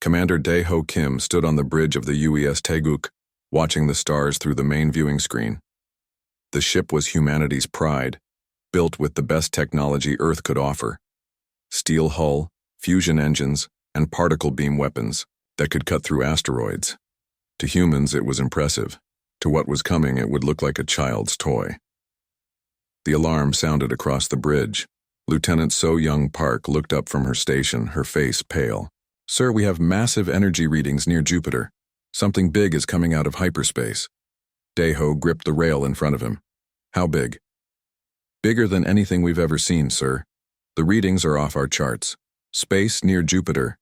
Commander Dae-ho Kim stood on the bridge of the UES Taeguk, watching the stars through the main viewing screen. The ship was humanity's pride, built with the best technology Earth could offer. Steel hull, fusion engines, and particle beam weapons that could cut through asteroids. To humans, it was impressive. To what was coming, it would look like a child's toy. The alarm sounded across the bridge. Lieutenant So Young Park looked up from her station, her face pale. "Sir, we have massive energy readings near Jupiter. Something big is coming out of hyperspace." Dae-ho gripped the rail in front of him. "How big?" "Bigger than anything we've ever seen, sir. The readings are off our charts. Space near Jupiter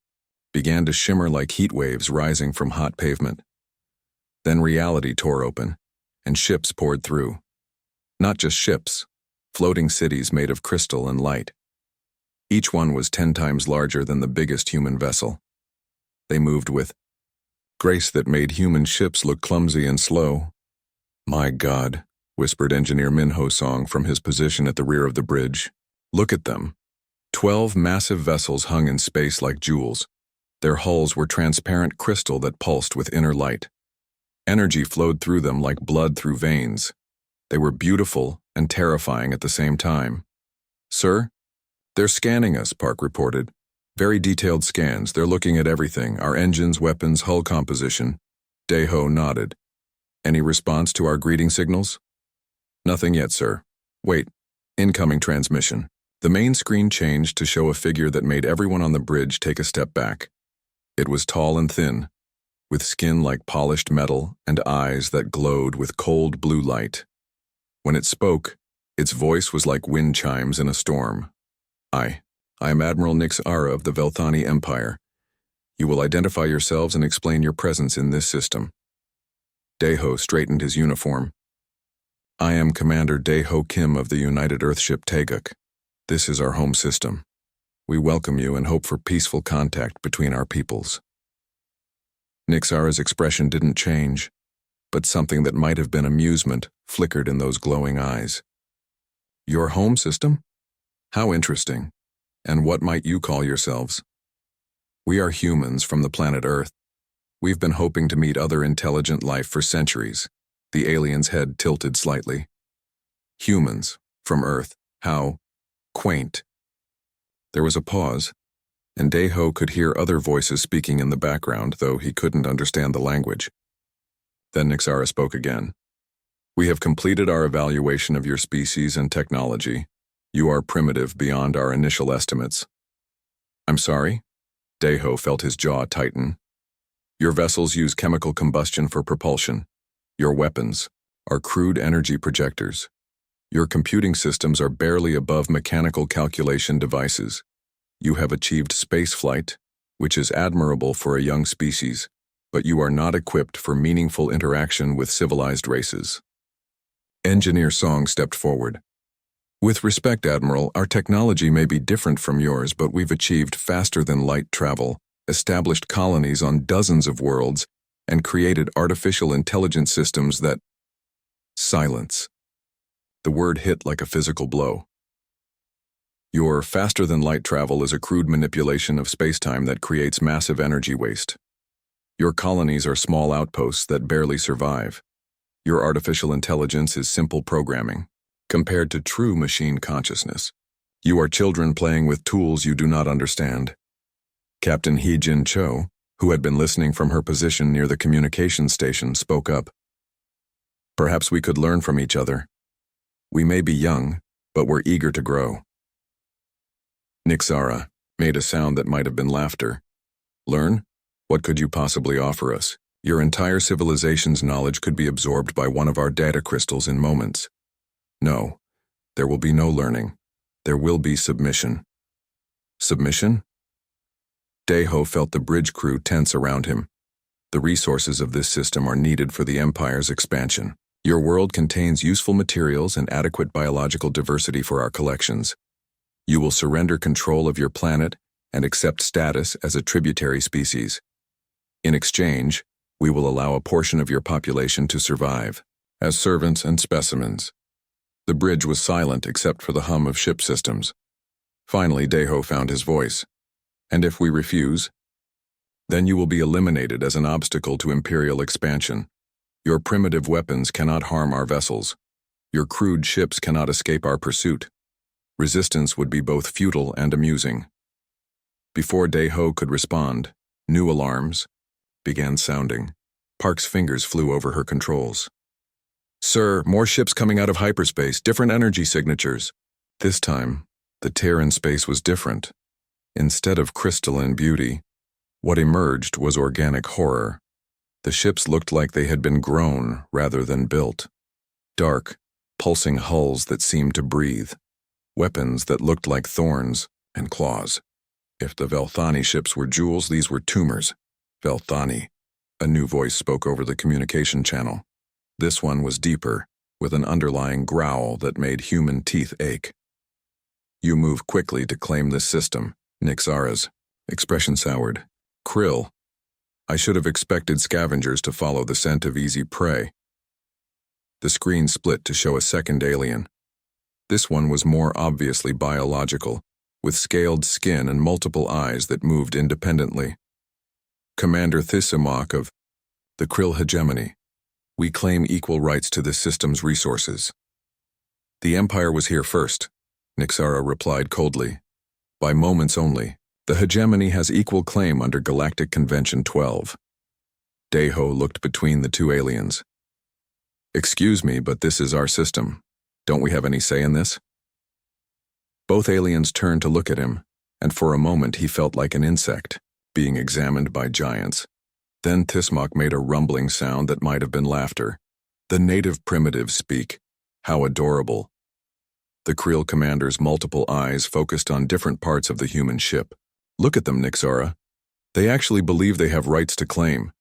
began to shimmer like heat waves rising from hot pavement. Then reality tore open, and ships poured through. Not just ships, floating cities made of crystal and light. Each one was 10 times larger than the biggest human vessel. They moved with grace that made human ships look clumsy and slow. "My God," whispered Engineer Min-ho Song from his position at the rear of the bridge. "Look at them. 12 massive vessels hung in space like jewels. Their hulls were transparent crystal that pulsed with inner light. Energy flowed through them like blood through veins. They were beautiful and terrifying at the same time." "Sir? They're scanning us," Park reported. "Very detailed scans. They're looking at everything, our engines, weapons, hull composition." Dae-ho nodded. "Any response to our greeting signals?" "Nothing yet, sir. Wait. Incoming transmission." The main screen changed to show a figure that made everyone on the bridge take a step back. It was tall and thin, with skin like polished metal and eyes that glowed with cold blue light. When it spoke, its voice was like wind chimes in a storm. I am Admiral Nix Ara of the Velthani Empire. You will identify yourselves and explain your presence in this system." Dae-ho straightened his uniform. "I am Commander Dae-ho Kim of the United Earthship Taeguk. This is our home system. We welcome you and hope for peaceful contact between our peoples." Nix Ara's expression didn't change, but something that might have been amusement flickered in those glowing eyes. "Your home system? How interesting. And what might you call yourselves?" "We are humans from the planet Earth. We've been hoping to meet other intelligent life for centuries." The alien's head tilted slightly. "Humans from Earth. How quaint." There was a pause, and Dae-ho could hear other voices speaking in the background, though he couldn't understand the language. Then Nix Ara spoke again. "We have completed our evaluation of your species and technology. You are primitive beyond our initial estimates." "I'm sorry?" Dae-ho felt his jaw tighten. "Your vessels use chemical combustion for propulsion. Your weapons are crude energy projectors. Your computing systems are barely above mechanical calculation devices. You have achieved spaceflight, which is admirable for a young species, but you are not equipped for meaningful interaction with civilized races." Engineer Song stepped forward. "With respect, Admiral, our technology may be different from yours, but we've achieved faster-than-light travel, established colonies on dozens of worlds, and created artificial intelligence systems that—" Silence. The word hit like a physical blow. "Your faster-than-light travel is a crude manipulation of spacetime that creates massive energy waste. Your colonies are small outposts that barely survive. Your artificial intelligence is simple programming, compared to true machine consciousness. You are children playing with tools you do not understand." Captain Hee-jin Cho, who had been listening from her position near the communications station, spoke up. "Perhaps we could learn from each other. We may be young, but we're eager to grow." Nix Ara made a sound that might have been laughter. "Learn? What could you possibly offer us? Your entire civilization's knowledge could be absorbed by one of our data crystals in moments. No, there will be no learning. There will be submission." "Submission?" Dae-ho felt the bridge crew tense around him. "The resources of this system are needed for the Empire's expansion. Your world contains useful materials and adequate biological diversity for our collections. You will surrender control of your planet and accept status as a tributary species. In exchange, we will allow a portion of your population to survive, as servants and specimens." The bridge was silent except for the hum of ship systems. Finally, Dae-ho found his voice. "And if we refuse?" Then you will be eliminated as an obstacle to Imperial expansion. Your primitive weapons cannot harm our vessels. Your crude ships cannot escape our pursuit. Resistance would be both futile and amusing. Before Dae-ho could respond, new alarms began sounding. Park's fingers flew over her controls. Sir, more ships coming out of hyperspace, different energy signatures. This time, the tear in space was different. Instead of crystalline beauty, what emerged was organic horror. The ships looked like they had been grown rather than built. Dark, pulsing hulls that seemed to breathe. Weapons that looked like thorns and claws. If the Velthani ships were jewels, these were tumors. Velthani. A new voice spoke over the communication channel. This one was deeper, with an underlying growl that made human teeth ache. You move quickly to claim this system, Nixara's expression soured. Krill. I should have expected scavengers to follow the scent of easy prey. The screen split to show a second alien. This one was more obviously biological, with scaled skin and multiple eyes that moved independently. Commander Thisimok of the Krill Hegemony. We claim equal rights to this system's resources. The Empire was here first, Nixara replied coldly. By moments only, the Hegemony has equal claim under Galactic Convention 12. Dae-ho looked between the two aliens. Excuse me, but this is our system. Don't we have any say in this? Both aliens turned to look at him, and for a moment he felt like an insect, being examined by giants. Then Thisimok made a rumbling sound that might have been laughter. The native primitives speak. How adorable. The Krill commander's multiple eyes focused on different parts of the human ship. Look at them, Nixara. They actually believe they have rights to claim.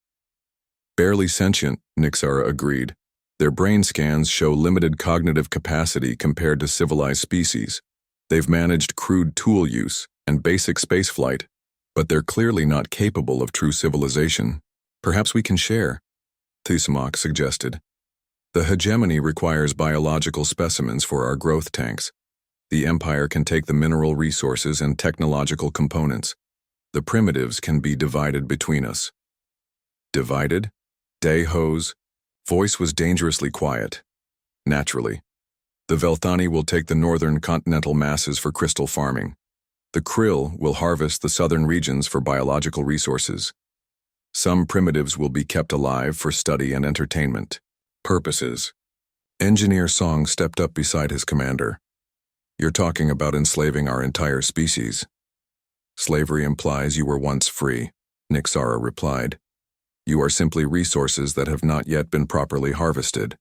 Barely sentient, Nixara agreed. Their brain scans show limited cognitive capacity compared to civilized species. They've managed crude tool use and basic spaceflight, but they're clearly not capable of true civilization. Perhaps we can share, Thisimok suggested. The hegemony requires biological specimens for our growth tanks. The Empire can take the mineral resources and technological components. The primitives can be divided between us. Divided? Dae-ho's voice was dangerously quiet. Naturally. The Velthani will take the northern continental masses for crystal farming. The Krill will harvest the southern regions for biological resources. Some primitives will be kept alive for study and entertainment purposes. Engineer Song stepped up beside his commander. You're talking about enslaving our entire species. Slavery implies you were once free, Nixara replied. You are simply resources that have not yet been properly harvested.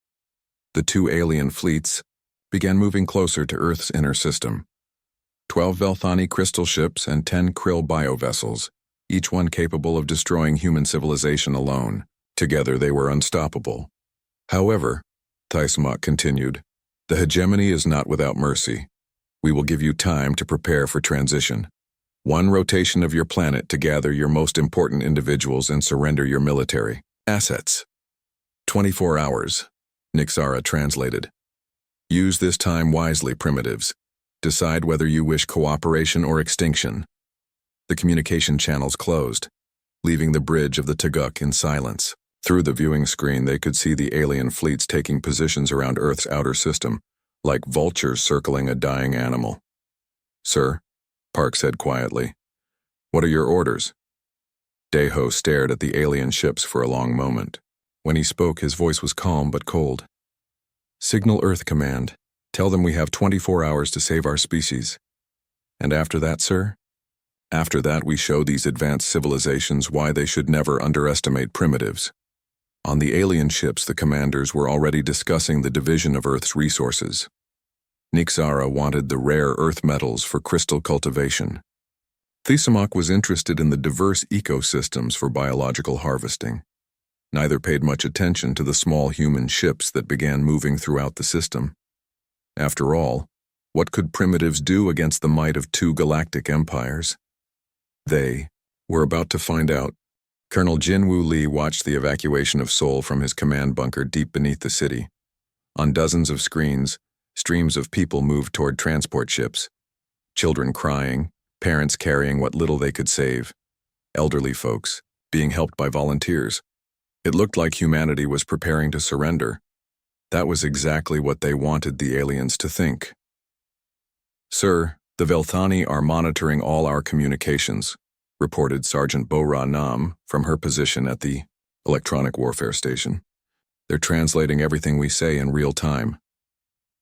The two alien fleets began moving closer to Earth's inner system. 12 Velthani crystal ships and 10 Krill biovessels, each one capable of destroying human civilization alone. Together they were unstoppable. However, Thisimok continued, the hegemony is not without mercy. We will give you time to prepare for transition. One rotation of your planet to gather your most important individuals and surrender your military assets. 24 hours, Nixara translated. Use this time wisely, primitives. Decide whether you wish cooperation or extinction. The communication channels closed, leaving the bridge of the Teguk in silence. Through the viewing screen, they could see the alien fleets taking positions around Earth's outer system, like vultures circling a dying animal. Sir, Park said quietly, what are your orders? Dae-ho stared at the alien ships for a long moment. When he spoke, his voice was calm but cold. Signal Earth Command. Tell them we have 24 hours to save our species. And after that, sir? After that, we show these advanced civilizations why they should never underestimate primitives. On the alien ships, the commanders were already discussing the division of Earth's resources. Nixara wanted the rare Earth metals for crystal cultivation. Thisimok was interested in the diverse ecosystems for biological harvesting. Neither paid much attention to the small human ships that began moving throughout the system. After all, what could primitives do against the might of two galactic empires? They were about to find out. Colonel Jinwoo Lee watched the evacuation of Seoul from his command bunker deep beneath the city. On dozens of screens, streams of people moved toward transport ships. Children crying, parents carrying what little they could save, elderly folks, being helped by volunteers. It looked like humanity was preparing to surrender. That was exactly what they wanted the aliens to think. "Sir, the Velthani are monitoring all our communications," reported Sergeant Bora Nam from her position at the electronic warfare station. "They're translating everything we say in real time."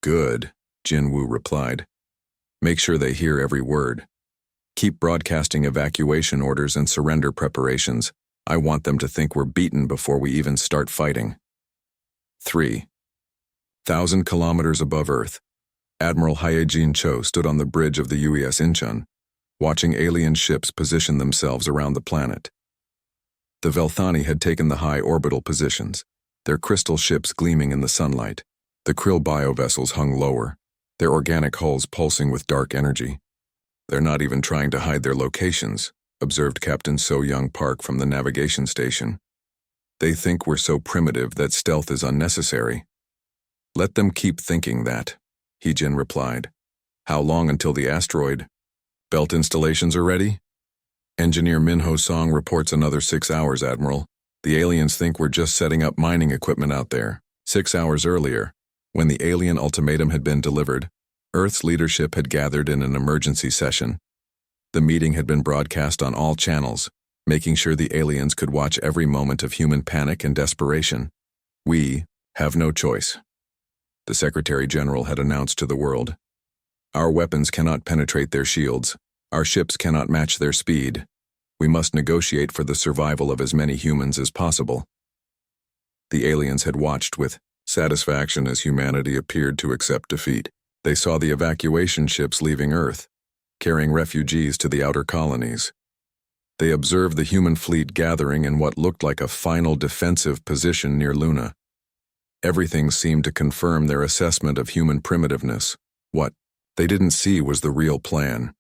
"Good," Jinwoo replied. "Make sure they hear every word. Keep broadcasting evacuation orders and surrender preparations. I want them to think we're beaten before we even start fighting." 3,000 kilometers above Earth, Admiral Hyejin Cho stood on the bridge of the UES Incheon, watching alien ships position themselves around the planet. The Velthani had taken the high orbital positions, their crystal ships gleaming in the sunlight. The krill biovessels hung lower, their organic hulls pulsing with dark energy. "They're not even trying to hide their locations," observed Captain So-Young Park from the navigation station. "They think we're so primitive that stealth is unnecessary." "Let them keep thinking that," Heejin replied. "How long until the asteroid belt installations are ready?" "Engineer Minho Song reports another 6 hours, Admiral. The aliens think we're just setting up mining equipment out there." 6 hours earlier, when the alien ultimatum had been delivered, Earth's leadership had gathered in an emergency session. The meeting had been broadcast on all channels, making sure the aliens could watch every moment of human panic and desperation. "We have no choice," the Secretary General had announced to the world. "Our weapons cannot penetrate their shields. Our ships cannot match their speed. We must negotiate for the survival of as many humans as possible." The aliens had watched with satisfaction as humanity appeared to accept defeat. They saw the evacuation ships leaving Earth, carrying refugees to the outer colonies. They observed the human fleet gathering in what looked like a final defensive position near Luna. Everything seemed to confirm their assessment of human primitiveness. What they didn't see was the real plan.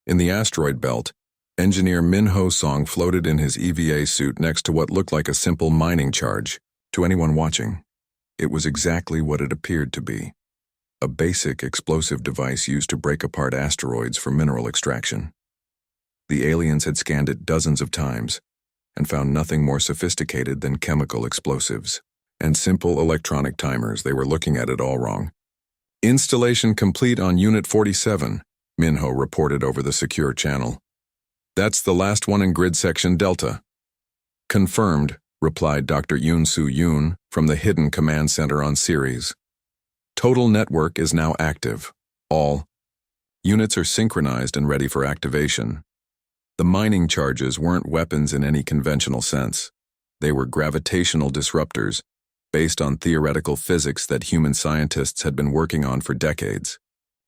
In the asteroid belt, Engineer Minho Song floated in his EVA suit next to what looked like a simple mining charge. To anyone watching, it was exactly what it appeared to be: a basic explosive device used to break apart asteroids for mineral extraction. The aliens had scanned it dozens of times and found nothing more sophisticated than chemical explosives and simple electronic timers. They were looking at it all wrong. "Installation complete on Unit 47, Minho reported over the secure channel. "That's the last one in grid section Delta." "Confirmed," replied Dr. Yoon Soo Yoon from the hidden command center on Ceres. "Total network is now active. All units are synchronized and ready for activation." The mining charges weren't weapons in any conventional sense. They were gravitational disruptors, based on theoretical physics that human scientists had been working on for decades.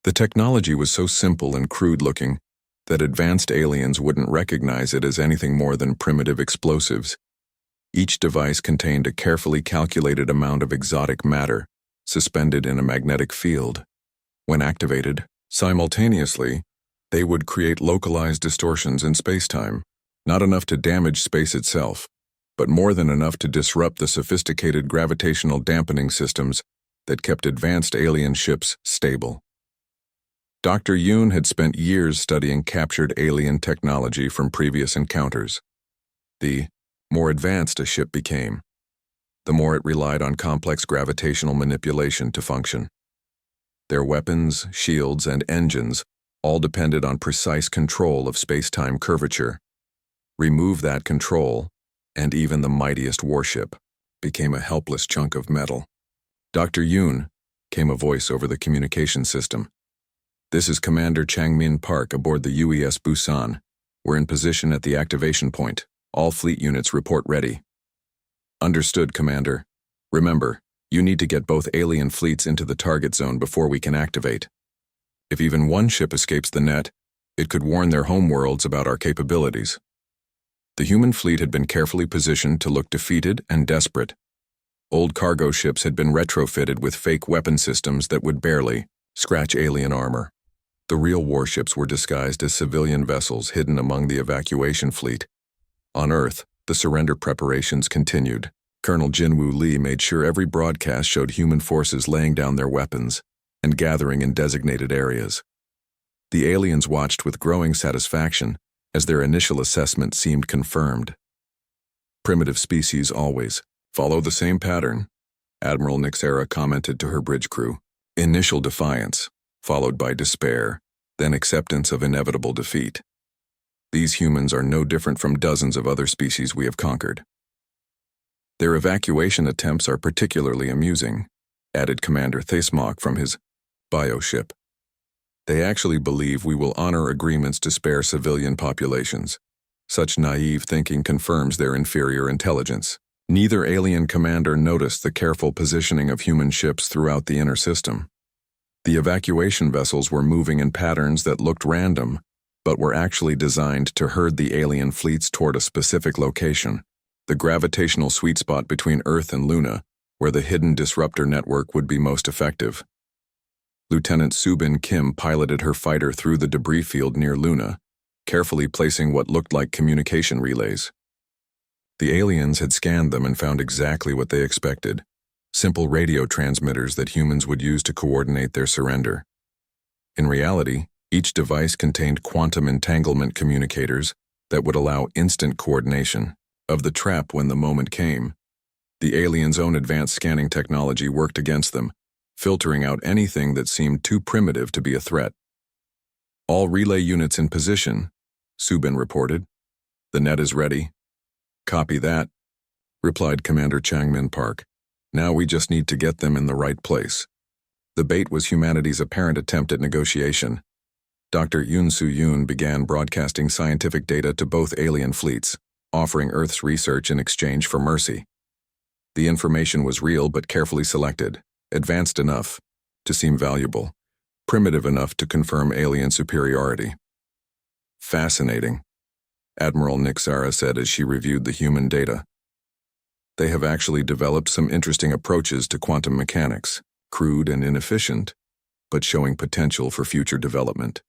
The technology was so simple and crude-looking that advanced aliens wouldn't recognize it as anything more than primitive explosives. Each device contained a carefully calculated amount of exotic matter, suspended in a magnetic field. When activated, simultaneously, they would create localized distortions in spacetime, not enough to damage space itself, but more than enough to disrupt the sophisticated gravitational dampening systems that kept advanced alien ships stable. Dr. Yoon had spent years studying captured alien technology from previous encounters. The more advanced a ship became, the more it relied on complex gravitational manipulation to function. Their weapons, shields, and engines all depended on precise control of space-time curvature. Remove that control, and even the mightiest warship became a helpless chunk of metal. "Dr. Yoon," came a voice over the communication system. "This is Commander Changmin Park aboard the UES Busan. We're in position at the activation point. All fleet units report ready." "Understood, Commander. Remember, you need to get both alien fleets into the target zone before we can activate. If even one ship escapes the net, it could warn their homeworlds about our capabilities." The human fleet had been carefully positioned to look defeated and desperate. Old cargo ships had been retrofitted with fake weapon systems that would barely scratch alien armor. The real warships were disguised as civilian vessels hidden among the evacuation fleet. On Earth, the surrender preparations continued. Colonel Jinwoo Lee made sure every broadcast showed human forces laying down their weapons and gathering in designated areas. The aliens watched with growing satisfaction as their initial assessment seemed confirmed. Primitive species always follow the same pattern, Admiral Nixera commented to her bridge crew. Initial defiance, followed by despair, then acceptance of inevitable defeat. These humans are no different from dozens of other species we have conquered. Their evacuation attempts are particularly amusing, added Commander Thesmok from his bioship. They actually believe we will honor agreements to spare civilian populations. Such naive thinking confirms their inferior intelligence. Neither alien commander noticed the careful positioning of human ships throughout the inner system. The evacuation vessels were moving in patterns that looked random, but were actually designed to herd the alien fleets toward a specific location, the gravitational sweet spot between Earth and Luna, where the hidden disruptor network would be most effective. Lieutenant Subin Kim piloted her fighter through the debris field near Luna, carefully placing what looked like communication relays. The aliens had scanned them and found exactly what they expected: simple radio transmitters that humans would use to coordinate their surrender. In reality, each device contained quantum entanglement communicators that would allow instant coordination of the trap when the moment came. The aliens' own advanced scanning technology worked against them, filtering out anything that seemed too primitive to be a threat. All relay units in position, Subin reported. The net is ready. Copy that, replied Commander Changmin Park. Now we just need to get them in the right place. The bait was humanity's apparent attempt at negotiation. Dr. Yoon Soo-yoon began broadcasting scientific data to both alien fleets, offering Earth's research in exchange for mercy. The information was real but carefully selected, advanced enough to seem valuable, primitive enough to confirm alien superiority. Fascinating, Admiral Nixara said as she reviewed the human data. They have actually developed some interesting approaches to quantum mechanics, crude and inefficient, but showing potential for future development.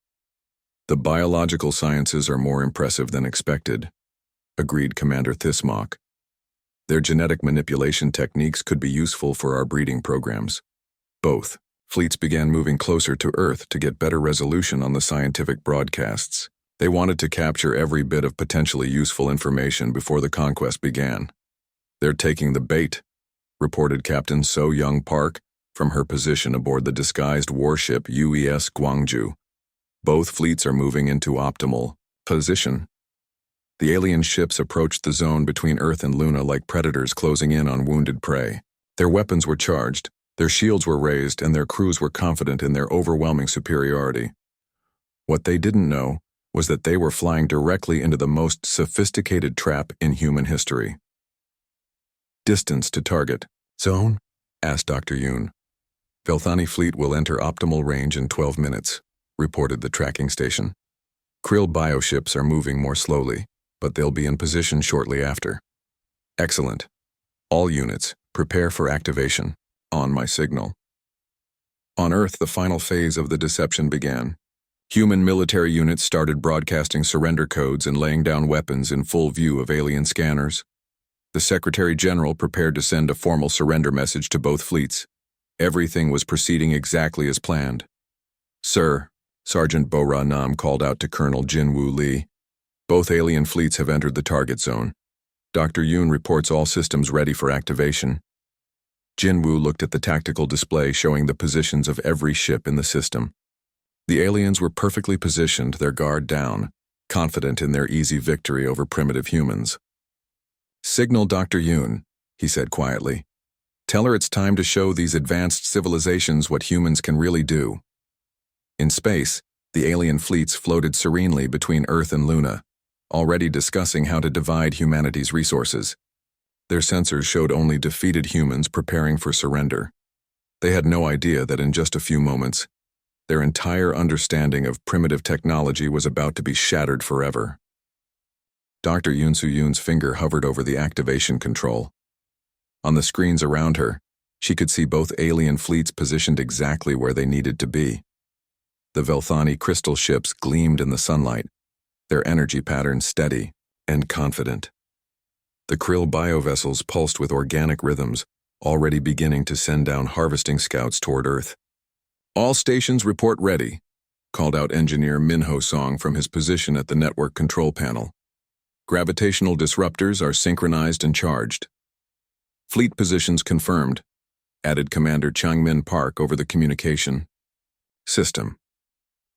The biological sciences are more impressive than expected, agreed Commander Thesmok. Their genetic manipulation techniques could be useful for our breeding programs. Both fleets began moving closer to Earth to get better resolution on the scientific broadcasts. They wanted to capture every bit of potentially useful information before the conquest began. They're taking the bait, reported Captain So-young Park from her position aboard the disguised warship UES Gwangju. Both fleets are moving into optimal position. The alien ships approached the zone between Earth and Luna like predators closing in on wounded prey. Their weapons were charged, their shields were raised, and their crews were confident in their overwhelming superiority. What they didn't know was that they were flying directly into the most sophisticated trap in human history. Distance to target zone? Asked Dr. Yoon. Velthani fleet will enter optimal range in 12 minutes, reported the tracking station. Krill bioships are moving more slowly, but they'll be in position shortly after. Excellent. All units, prepare for activation. On my signal. On Earth, the final phase of the deception began. Human military units started broadcasting surrender codes and laying down weapons in full view of alien scanners. The Secretary General prepared to send a formal surrender message to both fleets. Everything was proceeding exactly as planned. Sir, Sergeant Bo-Ra Nam called out to Colonel Jin-Woo Lee. Both alien fleets have entered the target zone. Dr. Yoon reports all systems ready for activation. Jin-Woo looked at the tactical display showing the positions of every ship in the system. The aliens were perfectly positioned, their guard down, confident in their easy victory over primitive humans. Signal Dr. Yoon, he said quietly. Tell her it's time to show these advanced civilizations what humans can really do. In space, the alien fleets floated serenely between Earth and Luna, already discussing how to divide humanity's resources. Their sensors showed only defeated humans preparing for surrender. They had no idea that in just a few moments, their entire understanding of primitive technology was about to be shattered forever. Dr. Yoon Soo-yoon's finger hovered over the activation control. On the screens around her, she could see both alien fleets positioned exactly where they needed to be. The Velthani crystal ships gleamed in the sunlight, their energy patterns steady and confident. The Krill biovessels pulsed with organic rhythms, already beginning to send down harvesting scouts toward Earth. All stations report ready, called out engineer Min Ho Song from his position at the network control panel. Gravitational disruptors are synchronized and charged. Fleet positions confirmed, added Commander Changmin Park over the communication system.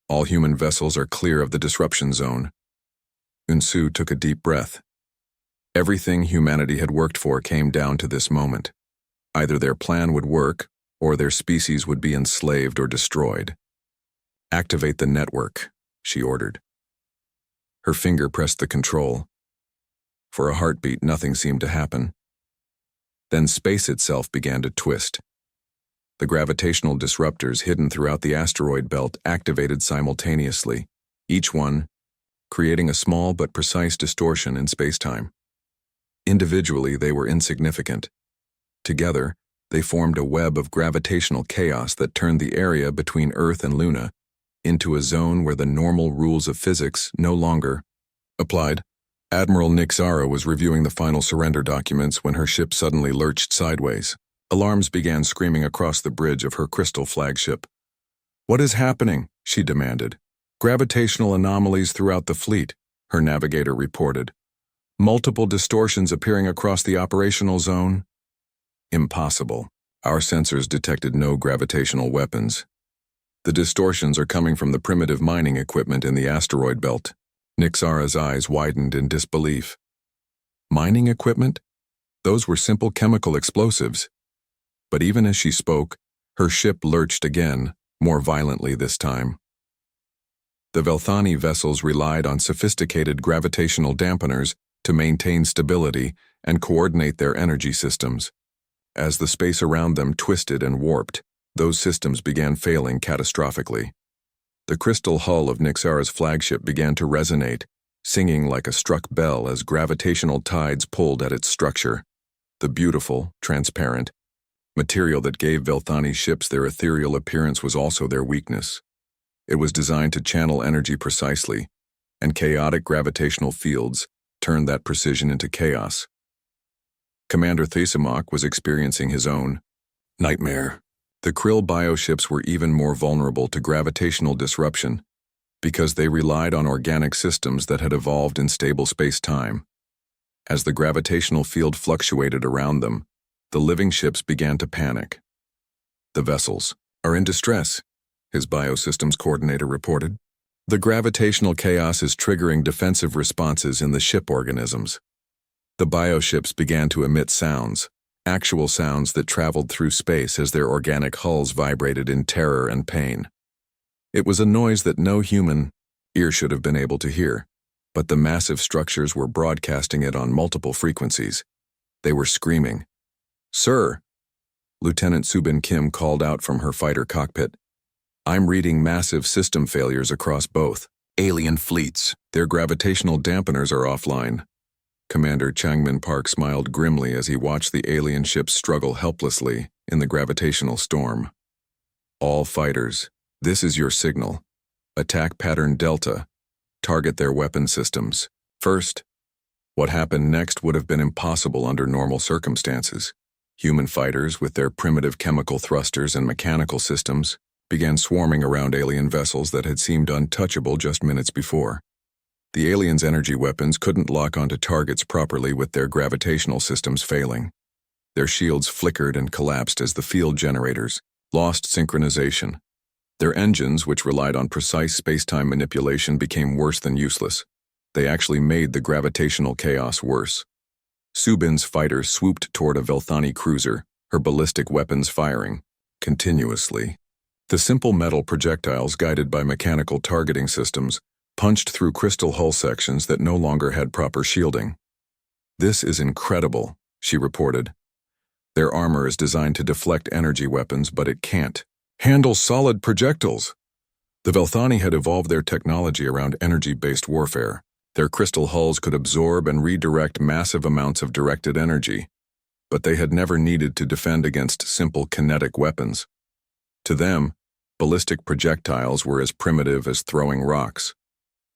All human vessels are clear of the disruption zone. Unsu took a deep breath. Everything humanity had worked for came down to this moment. Either their plan would work, or their species would be enslaved or destroyed. Activate the network, she ordered. Her finger pressed the control. For a heartbeat, nothing seemed to happen. Then space itself began to twist. The gravitational disruptors hidden throughout the asteroid belt activated simultaneously, each one creating a small but precise distortion in space-time. Individually, they were insignificant. Together, they formed a web of gravitational chaos that turned the area between Earth and Luna into a zone where the normal rules of physics no longer applied. Admiral Nixara was reviewing the final surrender documents when her ship suddenly lurched sideways. Alarms began screaming across the bridge of her crystal flagship. "What is happening?" she demanded. "Gravitational anomalies throughout the fleet," her navigator reported. "Multiple distortions appearing across the operational zone." "Impossible. Our sensors detected no gravitational weapons. The distortions are coming from the primitive mining equipment in the asteroid belt." Nixara's eyes widened in disbelief. Mining equipment? Those were simple chemical explosives. But even as she spoke, her ship lurched again, more violently this time. The Velthani vessels relied on sophisticated gravitational dampeners to maintain stability and coordinate their energy systems. As the space around them twisted and warped, those systems began failing catastrophically. The crystal hull of Nixara's flagship began to resonate, singing like a struck bell as gravitational tides pulled at its structure. The beautiful, transparent material that gave Velthani ships their ethereal appearance was also their weakness. It was designed to channel energy precisely, and chaotic gravitational fields turned that precision into chaos. Commander Thesamok was experiencing his own nightmare. The Krill bioships were even more vulnerable to gravitational disruption because they relied on organic systems that had evolved in stable space-time. As the gravitational field fluctuated around them, the living ships began to panic. "The vessels are in distress," his biosystems coordinator reported. "The gravitational chaos is triggering defensive responses in the ship organisms." The bioships began to emit sounds, actual sounds that traveled through space as their organic hulls vibrated in terror and pain. It was a noise that no human ear should have been able to hear, but the massive structures were broadcasting it on multiple frequencies. They were screaming. "Sir," Lieutenant Subin Kim called out from her fighter cockpit, "I'm reading massive system failures across both alien fleets. Their gravitational dampeners are offline." Commander Changmin Park smiled grimly as he watched the alien ships struggle helplessly in the gravitational storm. "All fighters, this is your signal. Attack pattern Delta. Target their weapon systems. First." What happened next would have been impossible under normal circumstances. Human fighters, with their primitive chemical thrusters and mechanical systems, began swarming around alien vessels that had seemed untouchable just minutes before. The aliens' energy weapons couldn't lock onto targets properly with their gravitational systems failing. Their shields flickered and collapsed as the field generators lost synchronization. Their engines, which relied on precise space-time manipulation, became worse than useless. They actually made the gravitational chaos worse. Subin's fighter swooped toward a Velthani cruiser, her ballistic weapons firing continuously. The simple metal projectiles, guided by mechanical targeting systems, punched through crystal hull sections that no longer had proper shielding. "This is incredible," she reported. "Their armor is designed to deflect energy weapons, but it can't handle solid projectiles." The Velthani had evolved their technology around energy-based warfare. Their crystal hulls could absorb and redirect massive amounts of directed energy, but they had never needed to defend against simple kinetic weapons. To them, ballistic projectiles were as primitive as throwing rocks.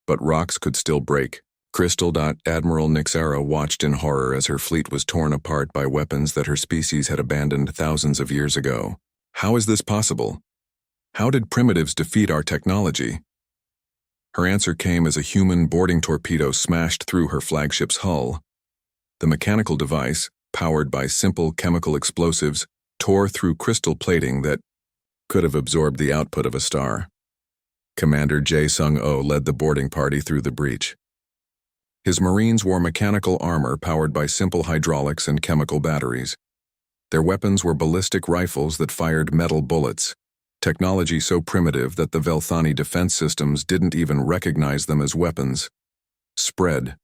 But rocks could still break. Admiral Nixara watched in horror as her fleet was torn apart by weapons that her species had abandoned thousands of years ago. "How is this possible? How did primitives defeat our technology?" Her answer came as a human boarding torpedo smashed through her flagship's hull. The mechanical device, powered by simple chemical explosives, tore through crystal plating that could have absorbed the output of a star. Commander Jae-Sung-oh led the boarding party through the breach. His Marines wore mechanical armor powered by simple hydraulics and chemical batteries. Their weapons were ballistic rifles that fired metal bullets, technology so primitive that the Velthani defense systems didn't even recognize them as weapons. "Spread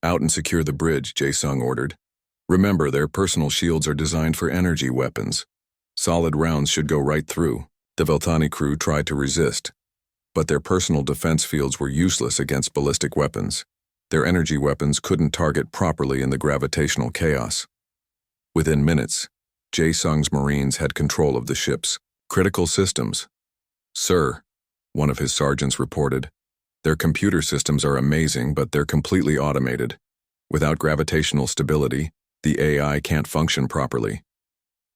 out and secure the bridge," Jae-Sung ordered. "Remember, their personal shields are designed for energy weapons. Solid rounds should go right through." The Velthani crew tried to resist, but their personal defense fields were useless against ballistic weapons. Their energy weapons couldn't target properly in the gravitational chaos. Within minutes, Jae-Sung's Marines had control of the ship's critical systems. "Sir," one of his sergeants reported, "their computer systems are amazing, but they're completely automated. Without gravitational stability, the AI can't function properly."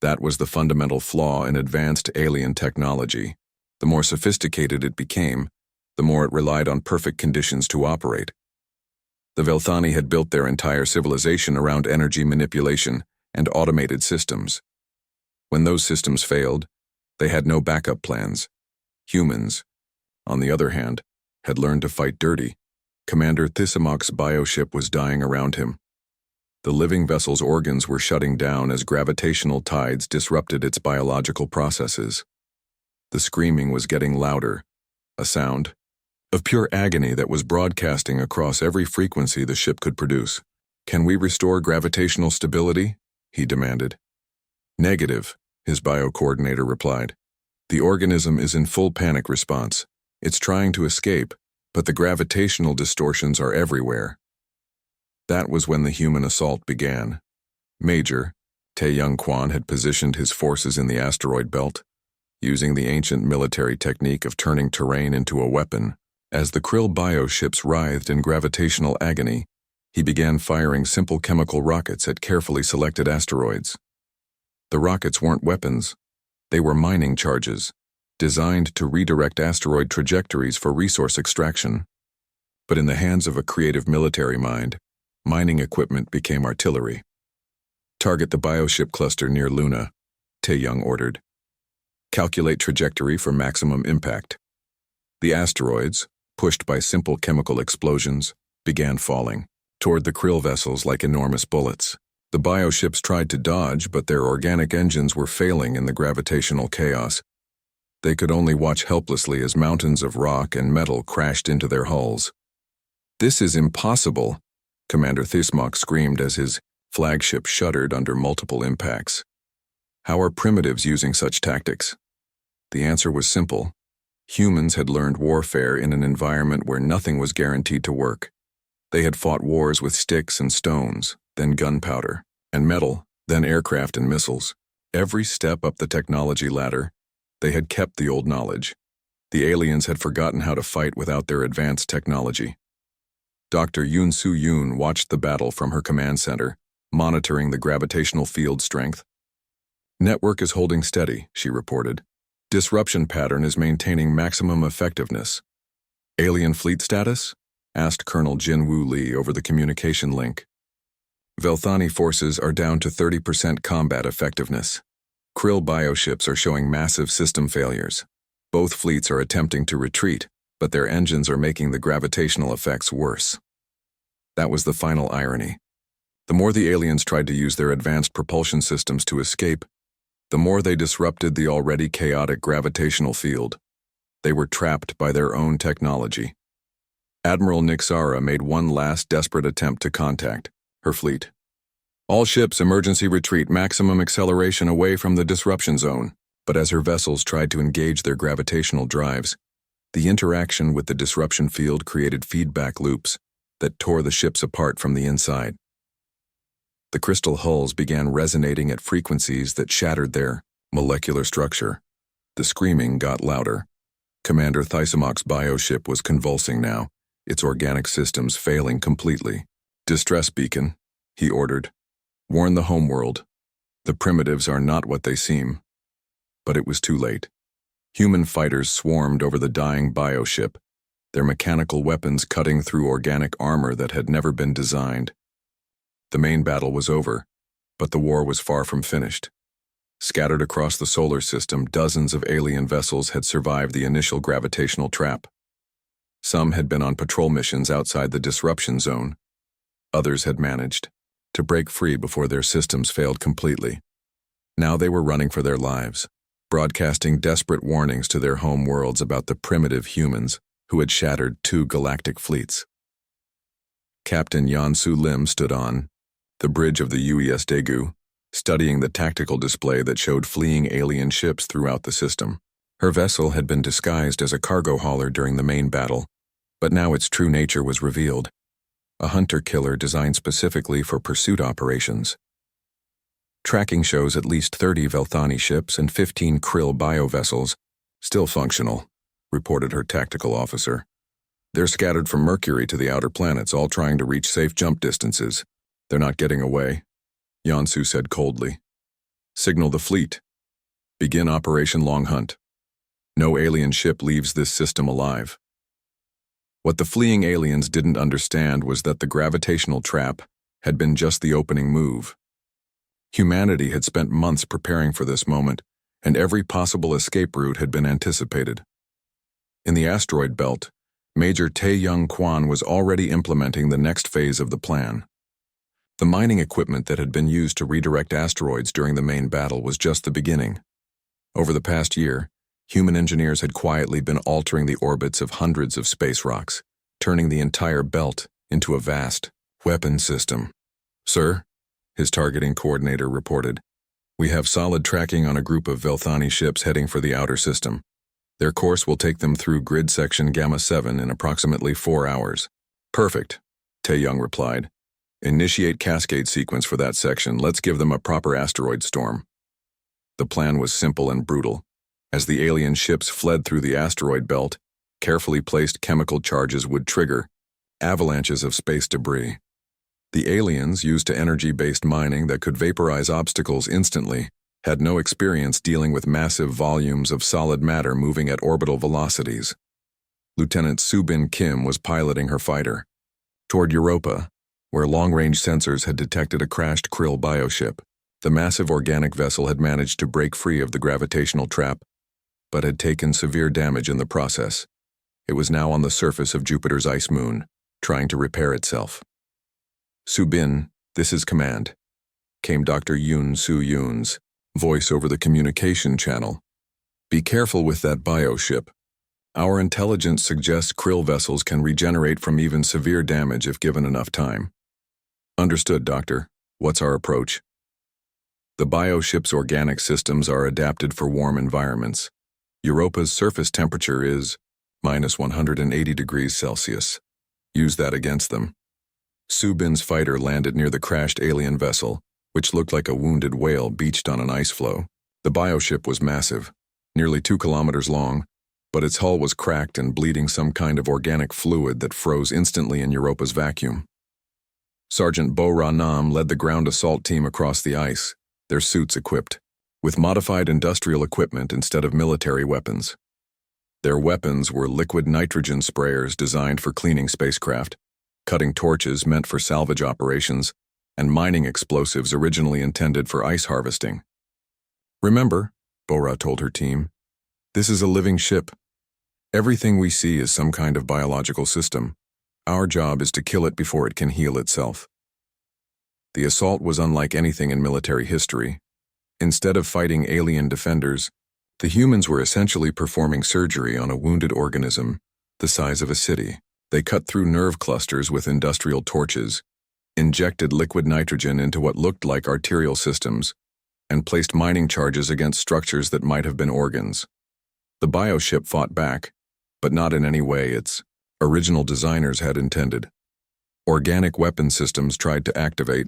That was the fundamental flaw in advanced alien technology. The more sophisticated it became, the more it relied on perfect conditions to operate. The Velthani had built their entire civilization around energy manipulation and automated systems. When those systems failed, they had no backup plans. Humans, on the other hand, had learned to fight dirty. Commander Thisamok's bioship was dying around him. The living vessel's organs were shutting down as gravitational tides disrupted its biological processes. The screaming was getting louder, a sound of pure agony that was broadcasting across every frequency the ship could produce. "Can we restore gravitational stability?" he demanded. "Negative," his bio-coordinator replied. "The organism is in full panic response. It's trying to escape, but the gravitational distortions are everywhere." That was when the human assault began. Major Tae-Young-Kwan had positioned his forces in the asteroid belt, using the ancient military technique of turning terrain into a weapon. As the Krill bioships writhed in gravitational agony, he began firing simple chemical rockets at carefully selected asteroids. The rockets weren't weapons. They were mining charges, designed to redirect asteroid trajectories for resource extraction. But in the hands of a creative military mind, mining equipment became artillery. "Target the bioship cluster near Luna," Tae-Young ordered. "Calculate trajectory for maximum impact." The asteroids, pushed by simple chemical explosions, began falling toward the Krill vessels like enormous bullets. The bioships tried to dodge, but their organic engines were failing in the gravitational chaos. They could only watch helplessly as mountains of rock and metal crashed into their hulls. "This is impossible," Commander Thisamok screamed as his flagship shuddered under multiple impacts. "How are primitives using such tactics?" The answer was simple. Humans had learned warfare in an environment where nothing was guaranteed to work. They had fought wars with sticks and stones, then gunpowder and metal, then aircraft and missiles. Every step up the technology ladder, they had kept the old knowledge. The aliens had forgotten how to fight without their advanced technology. Dr. Yoon Soo-yoon watched the battle from her command center, monitoring the gravitational field strength. "Network is holding steady," she reported. "Disruption pattern is maintaining maximum effectiveness." "Alien fleet status?" asked Colonel Jin-Woo Lee over the communication link. "Velthani forces are down to 30% combat effectiveness. Krill bioships are showing massive system failures. Both fleets are attempting to retreat, but their engines are making the gravitational effects worse." That was the final irony. The more the aliens tried to use their advanced propulsion systems to escape, the more they disrupted the already chaotic gravitational field. They were trapped by their own technology. Admiral Nixara made one last desperate attempt to contact her fleet. "All ships, emergency retreat, maximum acceleration away from the disruption zone." But as her vessels tried to engage their gravitational drives, the interaction with the disruption field created feedback loops that tore the ships apart from the inside. The crystal hulls began resonating at frequencies that shattered their molecular structure. The screaming got louder. Commander Thisamok's bioship was convulsing now, its organic systems failing completely. "Distress beacon," he ordered. "Warn the homeworld. The primitives are not what they seem." But it was too late. Human fighters swarmed over the dying bioship. their mechanical weapons cutting through organic armor that had never been designed. The main battle was over, but the war was far from finished. Scattered across the solar system, dozens of alien vessels had survived the initial gravitational trap. Some had been on patrol missions outside the disruption zone. Others had managed to break free before their systems failed completely. Now they were running for their lives, broadcasting desperate warnings to their home worlds about the primitive humans who had shattered 2 galactic fleets. Captain Yansu Lim stood on the bridge of the UES Daegu, studying the tactical display that showed fleeing alien ships throughout the system. Her vessel had been disguised as a cargo hauler during the main battle, but now its true nature was revealed. A hunter-killer designed specifically for pursuit operations. Tracking shows at least 30 Velthani ships and 15 Krill bio-vessels, still functional, reported her tactical officer. They're scattered from Mercury to the outer planets, all trying to reach safe jump distances. They're not getting away, Yansu said coldly. Signal the fleet. Begin Operation Long Hunt. No alien ship leaves this system alive. What the fleeing aliens didn't understand was that the gravitational trap had been just the opening move. Humanity had spent months preparing for this moment, and every possible escape route had been anticipated. In the asteroid belt, Major Tae-Young Kwan was already implementing the next phase of the plan. The mining equipment that had been used to redirect asteroids during the main battle was just the beginning. Over the past year, human engineers had quietly been altering the orbits of hundreds of space rocks, turning the entire belt into a vast weapon system. Sir, his targeting coordinator reported, we have solid tracking on a group of Velthani ships heading for the outer system. Their course will take them through grid section Gamma 7 in approximately 4 hours. Perfect, Tae-Young replied. Initiate cascade sequence for that section. Let's give them a proper asteroid storm. The plan was simple and brutal. As the alien ships fled through the asteroid belt, carefully placed chemical charges would trigger avalanches of space debris. The aliens, used to energy-based mining that could vaporize obstacles instantly, had no experience dealing with massive volumes of solid matter moving at orbital velocities. Lieutenant Subin Kim was piloting her fighter toward Europa, where long-range sensors had detected a crashed Krill bioship. The massive organic vessel had managed to break free of the gravitational trap, but had taken severe damage in the process. It was now on the surface of Jupiter's ice moon, trying to repair itself. Subin, this is command, came Dr. Yoon Soo-yoon's voice over the communication channel. Be careful with that bioship. Our intelligence suggests Krill vessels can regenerate from even severe damage if given enough time. Understood, Doctor. What's our approach? The bioship's organic systems are adapted for warm environments. Europa's surface temperature is minus 180 degrees Celsius. Use that against them. Subin's fighter landed near the crashed alien vessel, which looked like a wounded whale beached on an ice floe. The bioship was massive, nearly 2 kilometers long, but its hull was cracked and bleeding some kind of organic fluid that froze instantly in Europa's vacuum. Sergeant Bo Ra-nam led the ground assault team across the ice, their suits equipped with modified industrial equipment instead of military weapons. Their weapons were liquid nitrogen sprayers designed for cleaning spacecraft, cutting torches meant for salvage operations, and mining explosives originally intended for ice harvesting. Remember, Bora told her team, this is a living ship. Everything we see is some kind of biological system. Our job is to kill it before it can heal itself. The assault was unlike anything in military history. Instead of fighting alien defenders, the humans were essentially performing surgery on a wounded organism the size of a city. They cut through nerve clusters with industrial torches, injected liquid nitrogen into what looked like arterial systems, and placed mining charges against structures that might have been organs. The bioship fought back, but not in any way its original designers had intended. Organic weapon systems tried to activate,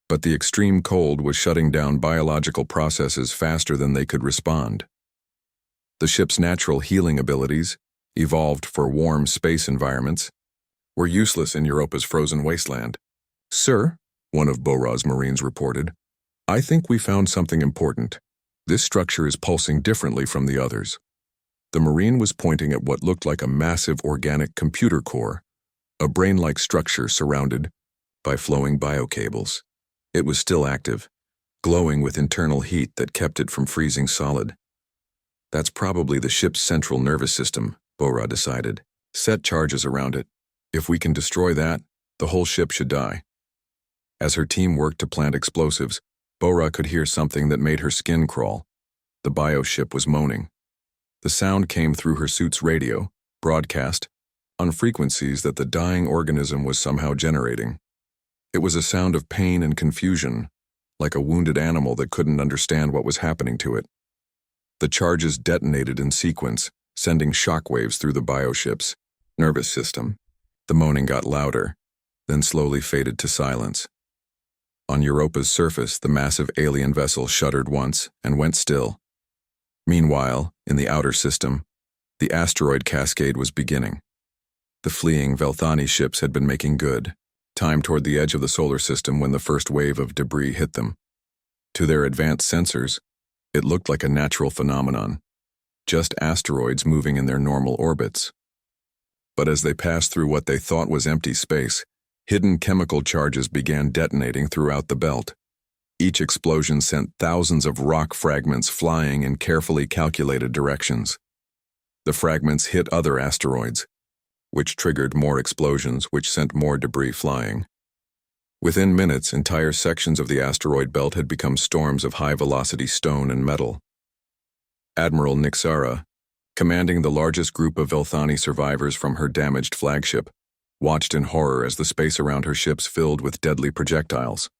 but the extreme cold was shutting down biological processes faster than they could respond. The ship's natural healing abilities, evolved for warm space environments, were useless in Europa's frozen wasteland. Sir, one of Bora's Marines reported, I think we found something important. This structure is pulsing differently from the others. The Marine was pointing at what looked like a massive organic computer core, a brain-like structure surrounded by flowing biocables. It was still active, glowing with internal heat that kept it from freezing solid. That's probably the ship's central nervous system, Bora decided. Set charges around it. If we can destroy that, the whole ship should die. As her team worked to plant explosives, Bora could hear something that made her skin crawl. The bioship was moaning. The sound came through her suit's radio, broadcast, on frequencies that the dying organism was somehow generating. It was a sound of pain and confusion, like a wounded animal that couldn't understand what was happening to it. The charges detonated in sequence, sending shockwaves through the bioship's nervous system. The moaning got louder, then slowly faded to silence. On Europa's surface, the massive alien vessel shuddered once and went still. Meanwhile, in the outer system, the asteroid cascade was beginning. The fleeing Velthani ships had been making good time toward the edge of the solar system when the first wave of debris hit them. To their advanced sensors, it looked like a natural phenomenon, just asteroids moving in their normal orbits. But as they passed through what they thought was empty space, hidden chemical charges began detonating throughout the belt. Each explosion sent thousands of rock fragments flying in carefully calculated directions. The fragments hit other asteroids, which triggered more explosions, which sent more debris flying. Within minutes, entire sections of the asteroid belt had become storms of high-velocity stone and metal. Admiral Nixara, commanding the largest group of Velthani survivors from her damaged flagship, watched in horror as the space around her ships filled with deadly projectiles.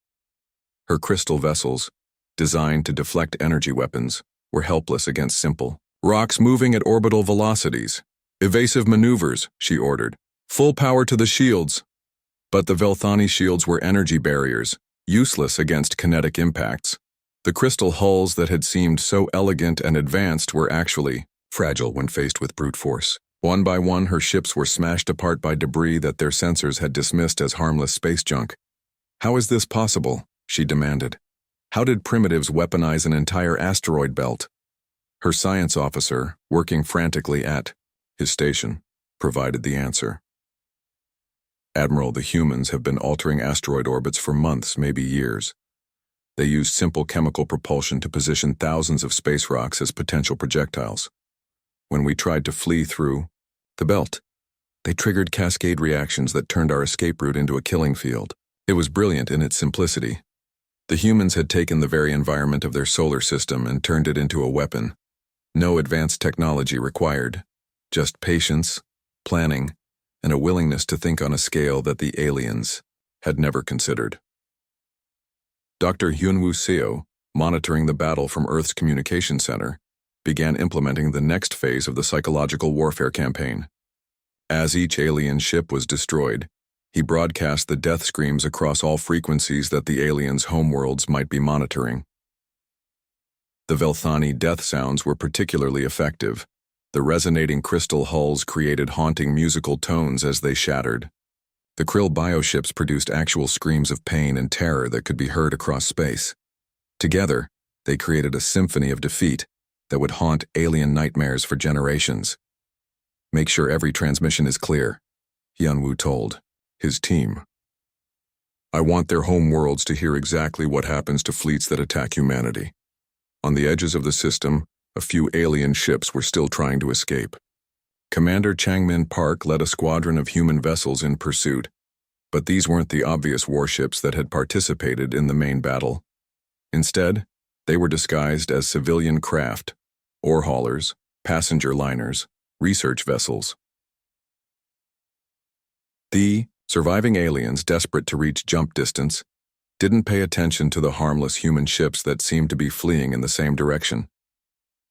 Her crystal vessels, designed to deflect energy weapons, were helpless against simple rocks moving at orbital velocities. Evasive maneuvers, she ordered. Full power to the shields. But the Velthani shields were energy barriers, useless against kinetic impacts. The crystal hulls that had seemed so elegant and advanced were actually fragile when faced with brute force. One by one, her ships were smashed apart by debris that their sensors had dismissed as harmless space junk. How is this possible? She demanded. How did primitives weaponize an entire asteroid belt? Her science officer, working frantically at his station, provided the answer. Admiral, the humans have been altering asteroid orbits for months, maybe years. They used simple chemical propulsion to position thousands of space rocks as potential projectiles. When we tried to flee through the belt, they triggered cascade reactions that turned our escape route into a killing field. It was brilliant in its simplicity. The humans had taken the very environment of their solar system and turned it into a weapon. No advanced technology required, just patience, planning, and a willingness to think on a scale that the aliens had never considered. Dr. Hyunwoo Seo, monitoring the battle from Earth's communication center, began implementing the next phase of the psychological warfare campaign. As each alien ship was destroyed, he broadcast the death screams across all frequencies that the aliens' homeworlds might be monitoring. The Velthani death sounds were particularly effective. The resonating crystal hulls created haunting musical tones as they shattered. The Krill bioships produced actual screams of pain and terror that could be heard across space. Together, they created a symphony of defeat that would haunt alien nightmares for generations. Make sure every transmission is clear, Hyunwoo told his team. I want their home worlds to hear exactly what happens to fleets that attack humanity. On the edges of the system, a few alien ships were still trying to escape. Commander Changmin Park led a squadron of human vessels in pursuit, but these weren't the obvious warships that had participated in the main battle. Instead, they were disguised as civilian craft, ore haulers, passenger liners, research vessels. The surviving aliens, desperate to reach jump distance, didn't pay attention to the harmless human ships that seemed to be fleeing in the same direction.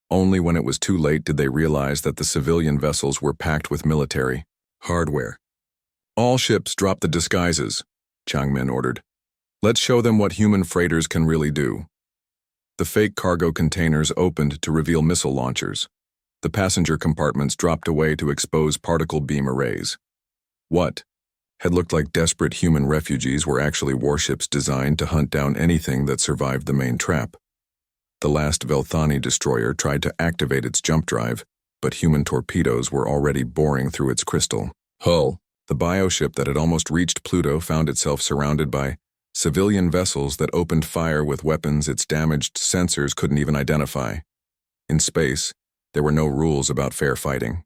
Only when it was too late did they realize that the civilian vessels were packed with military hardware. All ships drop the disguises, Changmin ordered. Let's show them what human freighters can really do. The fake cargo containers opened to reveal missile launchers. The passenger compartments dropped away to expose particle beam arrays. What had looked like desperate human refugees were actually warships designed to hunt down anything that survived the main trap. The last Velthani destroyer tried to activate its jump drive, but human torpedoes were already boring through its crystal hull. The bioship that had almost reached Pluto found itself surrounded by civilian vessels that opened fire with weapons its damaged sensors couldn't even identify. In space, there were no rules about fair fighting.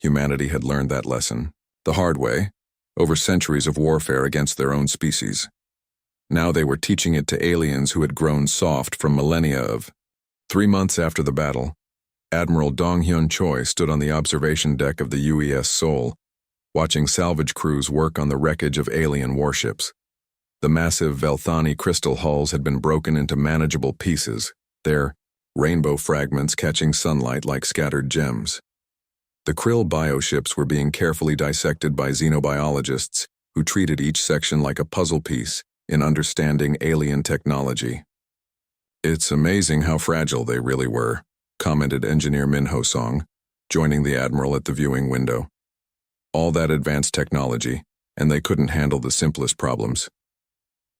Humanity had learned that lesson, the hard way, over centuries of warfare against their own species. Now they were teaching it to aliens who had grown soft from millennia of. 3 months after the battle, Admiral Dong-hyun Choi stood on the observation deck of the UES Seoul, watching salvage crews work on the wreckage of alien warships. The massive Velthani crystal hulls had been broken into manageable pieces, their rainbow fragments catching sunlight like scattered gems. The krill bioships were being carefully dissected by xenobiologists who treated each section like a puzzle piece in understanding alien technology. "It's amazing how fragile they really were," commented engineer Min Ho-song, joining the admiral at the viewing window. "All that advanced technology, and they couldn't handle the simplest problems."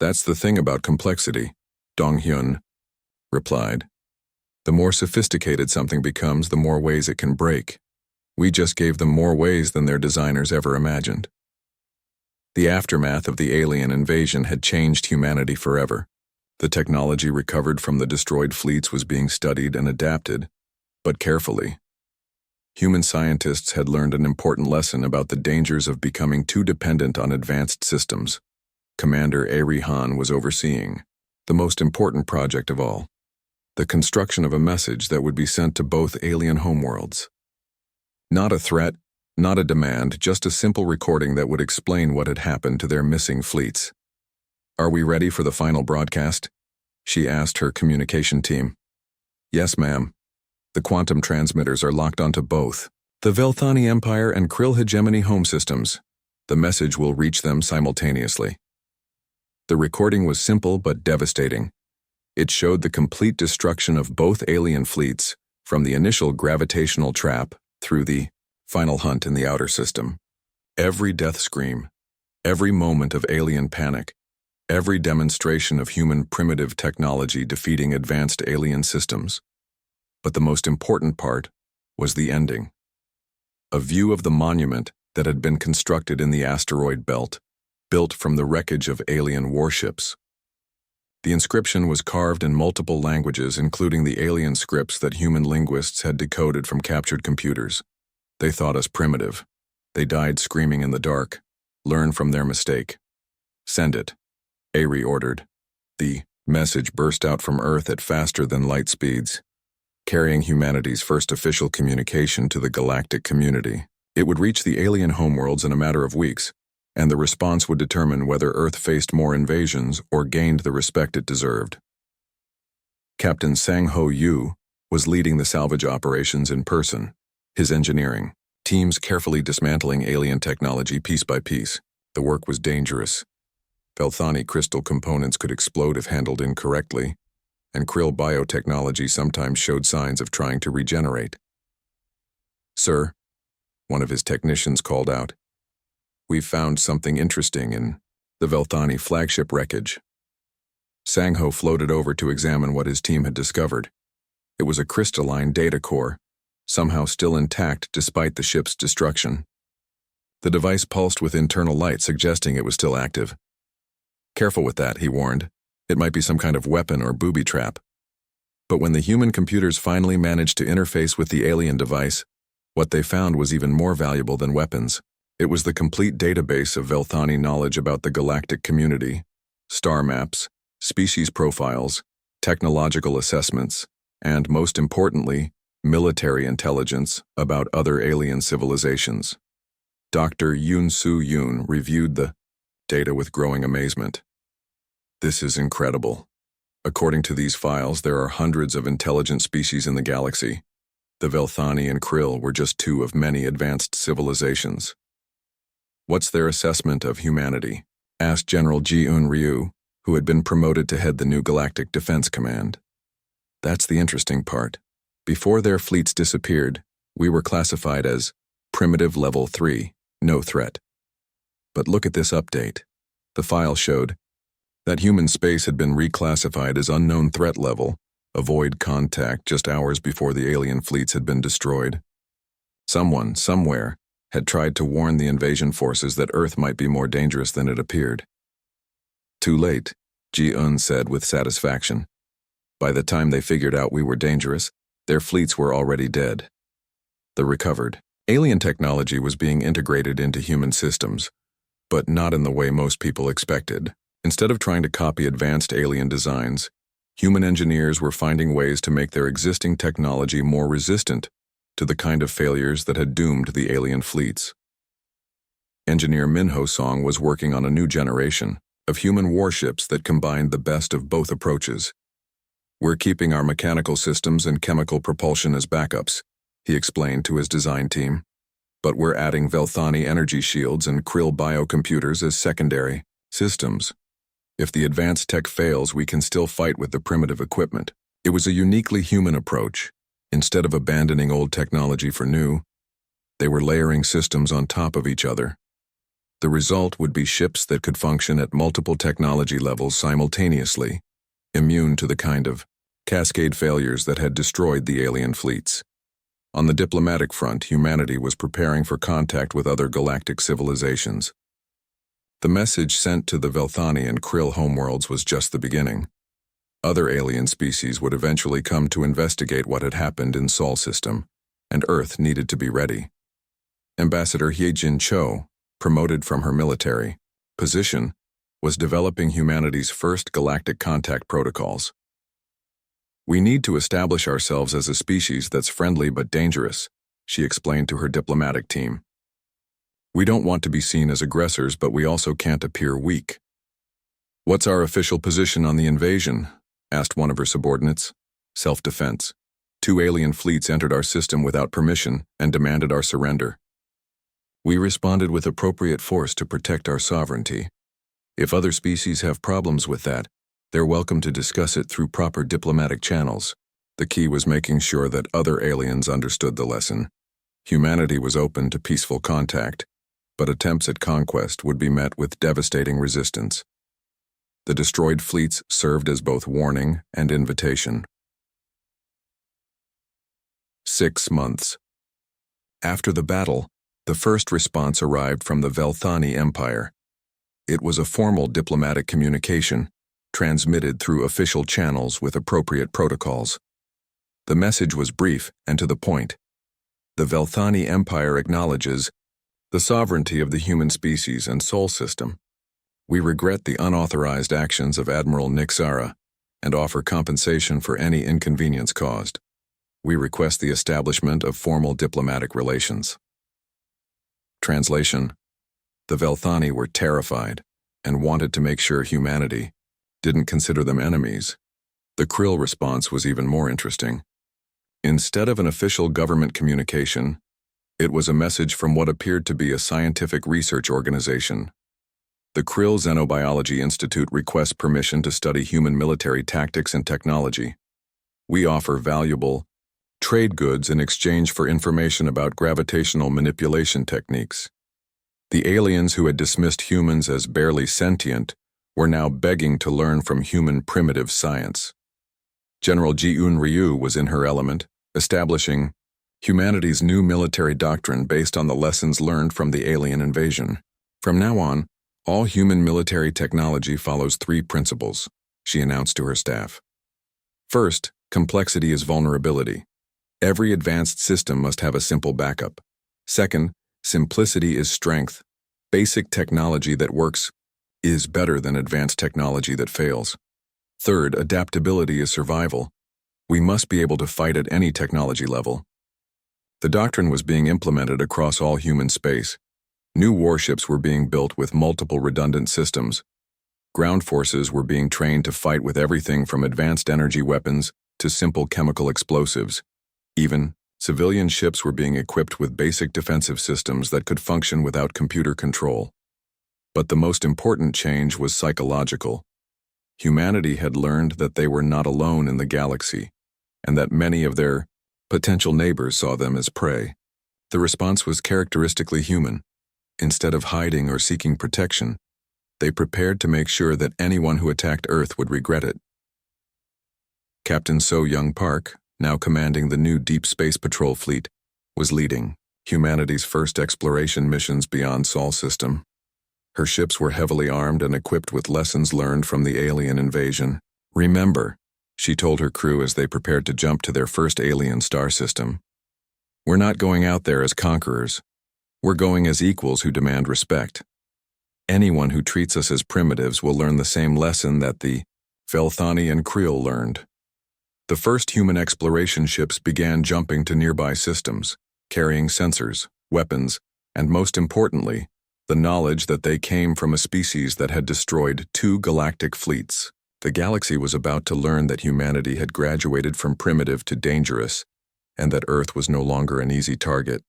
"That's the thing about complexity," Dong-hyun replied. "The more sophisticated something becomes, the more ways it can break. We just gave them more ways than their designers ever imagined." The aftermath of the alien invasion had changed humanity forever. The technology recovered from the destroyed fleets was being studied and adapted, but carefully. Human scientists had learned an important lesson about the dangers of becoming too dependent on advanced systems. Commander Ari Han was overseeing the most important project of all, the construction of a message that would be sent to both alien homeworlds. Not a threat, not a demand, just a simple recording that would explain what had happened to their missing fleets. "Are we ready for the final broadcast?" she asked her communication team. "Yes, ma'am. The quantum transmitters are locked onto both the Velthani Empire and Krill Hegemony home systems. The message will reach them simultaneously." The recording was simple but devastating. It showed the complete destruction of both alien fleets, from the initial gravitational trap through the final hunt in the outer system. Every death scream, every moment of alien panic, every demonstration of human primitive technology defeating advanced alien systems. But the most important part was the ending. A view of the monument that had been constructed in the asteroid belt, built from the wreckage of alien warships. The inscription was carved in multiple languages, including the alien scripts that human linguists had decoded from captured computers. They thought us primitive. They died screaming in the dark. Learn from their mistake. "Send it," Ari ordered. The message burst out from Earth at faster than light speeds, carrying humanity's first official communication to the galactic community. It would reach the alien homeworlds in a matter of weeks, and the response would determine whether Earth faced more invasions or gained the respect it deserved. Captain Sang-Ho Yu was leading the salvage operations in person, his engineering teams carefully dismantling alien technology piece by piece. The work was dangerous. Velthani crystal components could explode if handled incorrectly, and krill biotechnology sometimes showed signs of trying to regenerate. "Sir," one of his technicians called out, "we've found something interesting in the Velthani flagship wreckage." Sang-Ho floated over to examine what his team had discovered. It was a crystalline data core, somehow still intact despite the ship's destruction. The device pulsed with internal light, suggesting it was still active. "Careful with that," he warned. "It might be some kind of weapon or booby trap." But when the human computers finally managed to interface with the alien device, what they found was even more valuable than weapons. It was the complete database of Velthani knowledge about the galactic community, star maps, species profiles, technological assessments, and, most importantly, military intelligence about other alien civilizations. Dr. Yoon Soo Yoon reviewed the data with growing amazement. "This is incredible. According to these files, there are hundreds of intelligent species in the galaxy. The Velthani and Krill were just two of many advanced civilizations." "What's their assessment of humanity?" asked General Ji-eun Ryu, who had been promoted to head the new Galactic Defense Command. "That's the interesting part. Before their fleets disappeared, we were classified as Primitive Level 3, no threat. But look at this update." The file showed that human space had been reclassified as Unknown Threat Level, avoid contact, just hours before the alien fleets had been destroyed. Someone, somewhere, had tried to warn the invasion forces that Earth might be more dangerous than it appeared. Too late, Ji-un said with satisfaction. By the time they figured out we were dangerous, their fleets were already dead. The recovered alien technology was being integrated into human systems, but not in the way most people expected. Instead of trying to copy advanced alien designs, human engineers were finding ways to make their existing technology more resistant to the kind of failures that had doomed the alien fleets. Engineer Minho Song was working on a new generation of human warships that combined the best of both approaches. We're keeping our mechanical systems and chemical propulsion as backups, he explained to his design team, but we're adding Velthani energy shields and Krill biocomputers as secondary systems. If the advanced tech fails, we can still fight with the primitive equipment. It was a uniquely human approach. Instead of abandoning old technology for new, they were layering systems on top of each other. The result would be ships that could function at multiple technology levels simultaneously, immune to the kind of cascade failures that had destroyed the alien fleets. On the diplomatic front, humanity was preparing for contact with other galactic civilizations. The message sent to the Velthani and Krill homeworlds was just the beginning. Other alien species would eventually come to investigate what had happened in Sol system, and Earth needed to be ready. Ambassador Hyejin Cho, promoted from her military position, was developing humanity's first galactic contact protocols. We need to establish ourselves as a species that's friendly but dangerous, she explained to her diplomatic team. We don't want to be seen as aggressors, but we also can't appear weak. What's our official position on the invasion? Asked one of her subordinates. Self-defense. 2 alien fleets entered our system without permission and demanded our surrender. We responded with appropriate force to protect our sovereignty. If other species have problems with that, they're welcome to discuss it through proper diplomatic channels. The key was making sure that other aliens understood the lesson. Humanity was open to peaceful contact, but attempts at conquest would be met with devastating resistance. The destroyed fleets served as both warning and invitation. 6 months. After the battle, the first response arrived from the Velthani Empire. It was a formal diplomatic communication, transmitted through official channels with appropriate protocols. The message was brief and to the point. The Velthani Empire acknowledges the sovereignty of the human species and Sol system. We regret the unauthorized actions of Admiral Nixara and offer compensation for any inconvenience caused. We request the establishment of formal diplomatic relations. Translation: the Velthani were terrified and wanted to make sure humanity didn't consider them enemies. The Krill response was even more interesting. Instead of an official government communication, it was a message from what appeared to be a scientific research organization. The Krill Xenobiology Institute requests permission to study human military tactics and technology. We offer valuable trade goods in exchange for information about gravitational manipulation techniques. The aliens who had dismissed humans as barely sentient were now begging to learn from human primitive science. General Ji-un Ryu was in her element, establishing humanity's new military doctrine based on the lessons learned from the alien invasion. From now on, all human military technology follows 3 principles, she announced to her staff. First, complexity is vulnerability. Every advanced system must have a simple backup. Second, simplicity is strength. Basic technology that works is better than advanced technology that fails. Third, adaptability is survival. We must be able to fight at any technology level. The doctrine was being implemented across all human space. New warships were being built with multiple redundant systems. Ground forces were being trained to fight with everything from advanced energy weapons to simple chemical explosives. Even, civilian ships were being equipped with basic defensive systems that could function without computer control. But the most important change was psychological. Humanity had learned that they were not alone in the galaxy, and that many of their potential neighbors saw them as prey. The response was characteristically human. Instead of hiding or seeking protection, they prepared to make sure that anyone who attacked Earth would regret it. Captain So Young Park, now commanding the new Deep Space Patrol fleet, was leading. humanity's first exploration missions beyond Sol system. Her ships were heavily armed and equipped with lessons learned from the alien invasion. "Remember," she told her crew as they prepared to jump to their first alien star system, "we're not going out there as conquerors. We're going as equals who demand respect. Anyone who treats us as primitives will learn the same lesson that the Felthani and Creel learned." The first human exploration ships began jumping to nearby systems, carrying sensors, weapons, and most importantly, the knowledge that they came from a species that had destroyed 2 galactic fleets. The galaxy was about to learn that humanity had graduated from primitive to dangerous, and that Earth was no longer an easy target.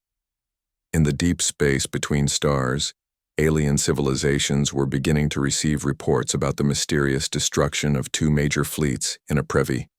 In the deep space between stars, alien civilizations were beginning to receive reports about the mysterious destruction of 2 major fleets in a privy.